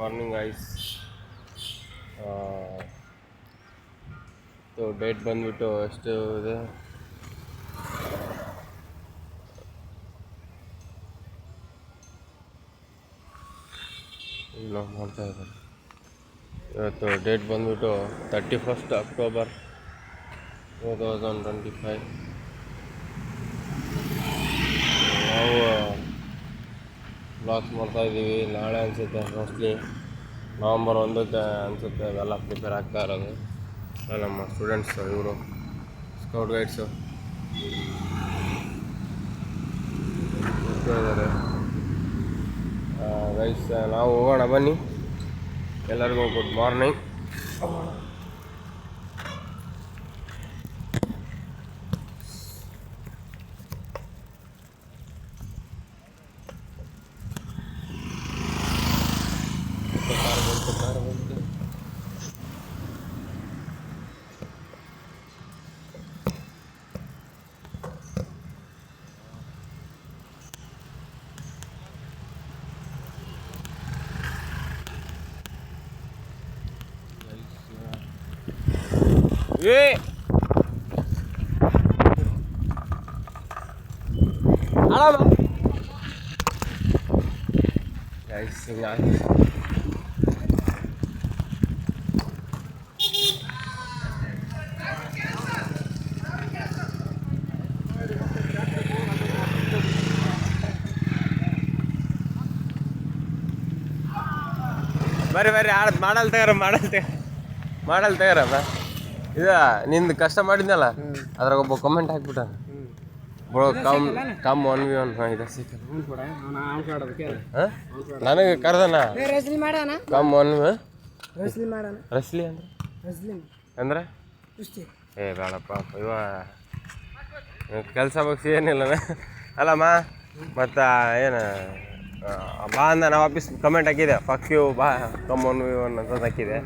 Morning ice date ಬಂದುಬಿಟ್ಟು ಎಷ್ಟು ಇದೆ, ಇಲ್ಲ ಮಾಡ್ತಾ ಇದ್ದಾರೆ. ಇವತ್ತು ಡೇಟ್ ಬಂದುಬಿಟ್ಟು 31st October 2025. ನಾವು ಬ್ಲಾಗ್ಸ್ ಮಾಡ್ತಾಯಿದ್ದೀವಿ. ನಾಳೆ ಅನಿಸುತ್ತೆ ಮೋಸ್ಟ್ಲಿ November 1 ಅನಿಸುತ್ತೆ ಇವೆಲ್ಲ ಪ್ರಿಪೇರ್ ಆಗ್ತಾ ಇರೋದು. ನಮ್ಮ ಸ್ಟೂಡೆಂಟ್ಸು, ಇವರು ಸ್ಕೌಟ್ ಗೈಡ್ಸು ಇದ್ದಾರೆ. ಗೈಸ್ ನಾವು ಹೋಗೋಣ ಬನ್ನಿ. ಎಲ್ಲರಿಗೂ ಗುಡ್ ಮಾರ್ನಿಂಗ್. ಬರ್ರಿ ಮಾಡಲ್ ತಗರಮ್ಮ. ಇದು ನಿಂದು ಕಷ್ಟ ಮಾಡಿದ್ನಲ್ಲ, ಅದ್ರಾಗ ಒಬ್ಬ ಕಮೆಂಟ್ ಹಾಕ್ಬಿಟ್ಟ, ಬ್ರೋ ಕಮ್ 1v1. ಇದೆ ಸಿಕ್ಕ ನನಗೆ ಕರ್ದನ ಕಮ್ 1v1. ರಸ್ಲಿ ಅಂದ್ರೆ ಬೇಡಪ್ಪ ಇವ ಕೆಲಸ ಬಗ್ಸಿ ಏನಿಲ್ಲ ಅಲ್ಲಮ್ಮ. ಮತ್ತು ಏನು ಬಾ ಅಂದ ನಾವು ಆಫೀಸ್ ಕಮೆಂಟ್ ಹಾಕಿದೆ, ಫಕ್ ಯು ಬಾ ಕಮ್ 1v1 ಅಂತ ಹಾಕಿದೆ.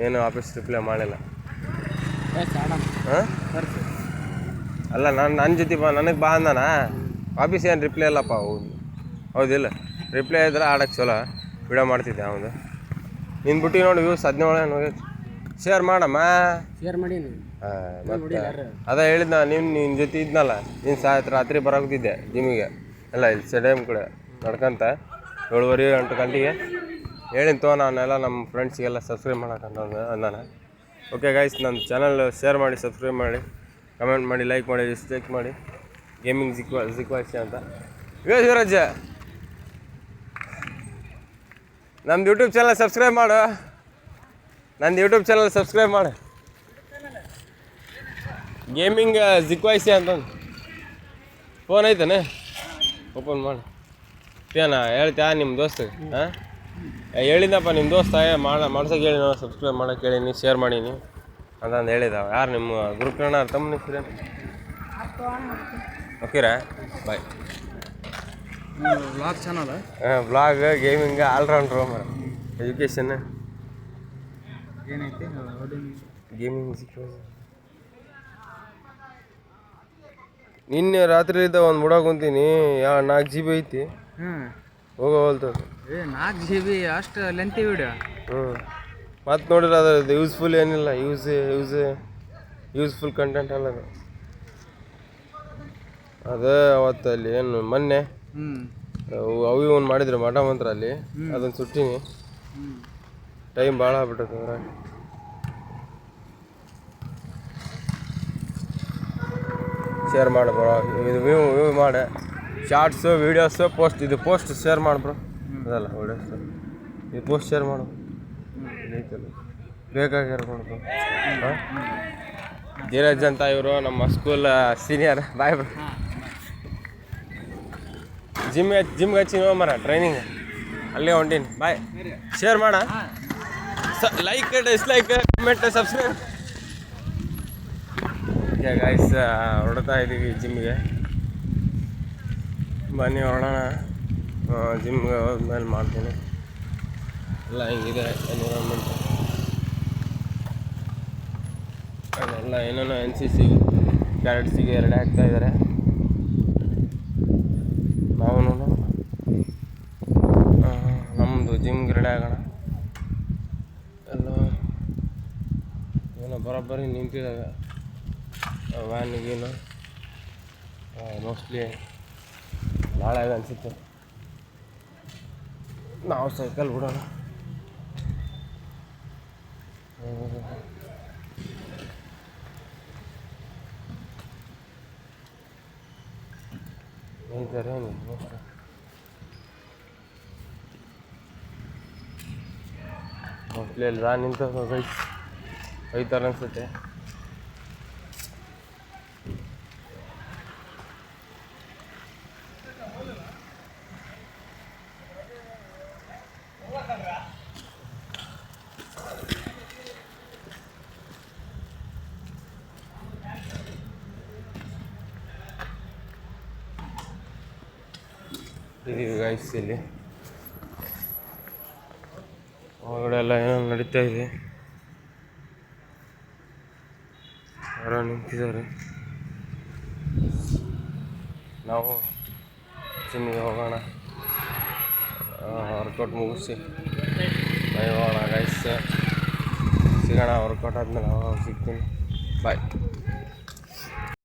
ಏನು ಆಫೀಸ್ ರಿಪ್ಲೈ ಮಾಡಿಲ್ಲ. ಹಾಂ ಅಲ್ಲ, ನನ್ನ ಜೊತೆ ಬಾ, ನನಗೆ ಬಾ ಅಂದಾನ. ಆಫೀಸ್ ಏನು ರಿಪ್ಲೈ ಇಲ್ಲಪ್ಪ. ಹೌದಿಲ್ಲ, ರಿಪ್ಲೈ ಇದ್ರೆ ಆಡೋಕ್ಕೆ ಚಲೋ ವಿಡಿಯೋ ಮಾಡ್ತಿದ್ದೆ. ಹೌದು, ನಿನ್ನ ಬಿಟ್ಟು ನೋಡಿ ವ್ಯೂಸ್ 17 ಹೋಗೈತೆ. ಶೇರ್ ಮಾಡಮ್ಮ, ಶೇರ್ ಮಾಡಿ. ಮತ್ತೆ ಅದೇ ಹೇಳಿದ್ನ, ನಿನ್ನ ಜೊತೆ ಇದ್ನಲ್ಲ, ನೀನು ರಾತ್ರಿ ಬರೋಗ್ತಿದ್ದೆ ಜಿಮ್ಮಿಗೆ. ಎಲ್ಲ ಇಲ್ಲಿ ಸ್ಟೇಡಿಯಮ್ ಕಡೆ ನಡ್ಕೊಂತ 7:30-8 ಗಂಟೆಗೆ ಹೇಳಿನ ನಾನೆಲ್ಲ ನಮ್ಮ ಫ್ರೆಂಡ್ಸಿಗೆಲ್ಲ ಸಬ್ಸ್ಕ್ರೈಬ್ ಮಾಡೋಕ್ಕಂತ ಅಂದಾನ. ಓಕೆ ಗೈಸ್, ನನ್ನ ಚಾನಲ್ ಶೇರ್ ಮಾಡಿ, ಸಬ್ಸ್ಕ್ರೈಬ್ ಮಾಡಿ, ಕಮೆಂಟ್ ಮಾಡಿ, ಲೈಕ್ ಮಾಡಿ, ಡಿಸ್ಲೈಕ್ ಮಾಡಿ. ಗೇಮಿಂಗ್ ಜಿಕ್ವಾಯ್ಸಿ ಅಂತ ಯುವರಾಜ ನಮ್ದು ಯೂಟ್ಯೂಬ್ ಚಾನಲ್ ಸಬ್ಸ್ಕ್ರೈಬ್ ಮಾಡು. ನಂದು ಯೂಟ್ಯೂಬ್ ಚಾನಲ್ ಸಬ್ಸ್ಕ್ರೈಬ್ ಮಾಡು. ಗೇಮಿಂಗ್ ಜಿಕ್ವಾಯ್ಸಿ ಅಂತ ಫೋನ್ ಐತಾನೆ, ಓಪನ್ ಮಾಡಿ. ಏನ ಹೇಳ್ತ್ಯಾ ನಿಮ್ಮ ದೋಸ್ತಿಗೆ? ಹಾಂ ಹೇಳಿದ್ದಪ್ಪ, ನಿಮ್ಮ ದೋಸ್ತ ಮಾಡ್ಸೋಕೆ ಹೇಳಿ, ನಾವು ಸಬ್ಸ್ಕ್ರೈಬ್ ಮಾಡೋಕೆ ಹೇಳೀನಿ, ಶೇರ್ ಮಾಡೀನಿ ಅಂತಂದು ಹೇಳಿದಾವ. ಯಾರು ನಿಮ್ಮ ಗ್ರೂಪ್ ಅಣ್ಣ ತಮ್ಮ ಹೆಸರು? ಓಕೆರಾ, bye. Vlog channel, vlog, gaming, ಆಲ್ರೌಂಡ್ರು, ಎಜುಕೇಷನ್ ಏನೈತಿ, ಗೇಮಿಂಗ್ ಸಿಕ್ಕಿದೆ. ನಿನ್ನೆ ರಾತ್ರಿಯಿಂದ ಒಂದು ಮುಡ ಕುಂತೀನಿ, 4 GB ಐತಿ. ಹೋಗೋಲ್ತದೆ. 4 GB ಅಷ್ಟು ಲೆಂತಿ ವಿಡಿಯೋ. ಮತ್ತು ನೋಡಿದ್ರೆ ಅದು ಯೂಸ್ಫುಲ್ ಏನಿಲ್ಲ, ಯೂಸ್ಫುಲ್ ಕಂಟೆಂಟ್ ಅಲ್ಲ ಅದು. ಅವತ್ತಲ್ಲಿ ಏನು ಮೊನ್ನೆ ಅವು ಇವನು ಮಾಡಿದ್ರು ಮಠ ಮಂತ್ರ ಅಲ್ಲಿ, ಅದನ್ನು ಸುಟ್ಟಿನಿ. ಟೈಮ್ ಭಾಳ ಆಗ್ಬಿಟ್ಟೈತೆ ಅದ್ರಾಗ. ಶೇರ್ ಮಾಡು ಬ್ರೋ, ಇದು ವ್ಯೂ ಮಾಡೆ. Shorts, videos, post. ಇದು ಪೋಸ್ಟ್ ಶೇರ್ ಮಾಡು ಬ್ರೋ, ಅದಲ್ಲ ವೀಡಿಯೋಸು. ಇದು ಪೋಸ್ಟ್ ಶೇರ್ ಮಾಡು, ಬೇಕಾಗ್ಯಾರ ಮಾಡ್ಬೋ. ಹಾಂ, ಧೀರಜ್ ಅಂತ ಇವರು ನಮ್ಮ ಸ್ಕೂಲ್ ಸೀನಿಯರ್. Bye bro. ಜಿಮ್ಗೆ ಹಚ್ಚಿ ಮರ ಟ್ರೈನಿಂಗ್ ಅಲ್ಲೇ ಹೊಂಟೀನಿ. ಬಾಯ್. ಶೇರ್ ಮಾಡ, like, dislike, comment, subscribe. Okay guys, ಹೊರಡ್ತಾ ಇದ್ದೀವಿ ಜಿಮ್ಗೆ. ಬನ್ನಿ ಹೊರಡೋಣ. ಜಿಮ್ಗೆ ಹೋದ್ಮೇಲೆ ಮಾಡ್ತೀನಿ. ಎಲ್ಲ ಹಿಂಗಿದೆ ಎನ್ವಿರಾನ್ಮೆಂಟ್. ಅದೆಲ್ಲ ಏನೇನೋ NCC ಕ್ಯಾಡೆಟ್ಸಿಗೆ ರೆಡಿ ಆಗ್ತಾಯಿದ್ದಾರೆ. ನಾವು ನಮ್ಮದು ಜಿಮ್ಗೆ ರೆಡಿ ಆಗೋಣ. ಬರೋಬ್ಬರಿ ನಿಂತಿದ್ದಾವೆ ವ್ಯಾನಿಗೇನು ಮೋಸ್ಟ್ಲಿ ನಾಳೆ ಅನಿಸುತ್ತೆ. ನಾವು ಸೈಕಲ್ ಬಿಡೋಣ. ಇದ್ದಾರೆ ಮೋಸ್ಟ್ಲಿ ಅಲ್ಲಿ ವ್ಯಾನ್ ನಿಂತ ಒಯ್ತಾರೆ ಅನಿಸುತ್ತೆ. ಇದೀವಿ ಗೈಸ್, ಇಲ್ಲಿ ಹೊರಗಡೆ ಎಲ್ಲ ಏನೋ ನಡೀತಾ ಇದೆ. ಯಾರೋ ನಿಂತಿದ್ದಾರೆ. ನಾವು ಜಿಮ್ಮಿಗೆ ಹೋಗೋಣ, ವರ್ಕೌಟ್ ಮುಗಿಸಿ ಹೋಗೋಣ ಗೈಸ್. ಸಿಗೋಣ ವರ್ಕೌಟ್ ಆದಮೇಲೆ ಸಿಗ್ತೀನಿ. ಬಾಯ್.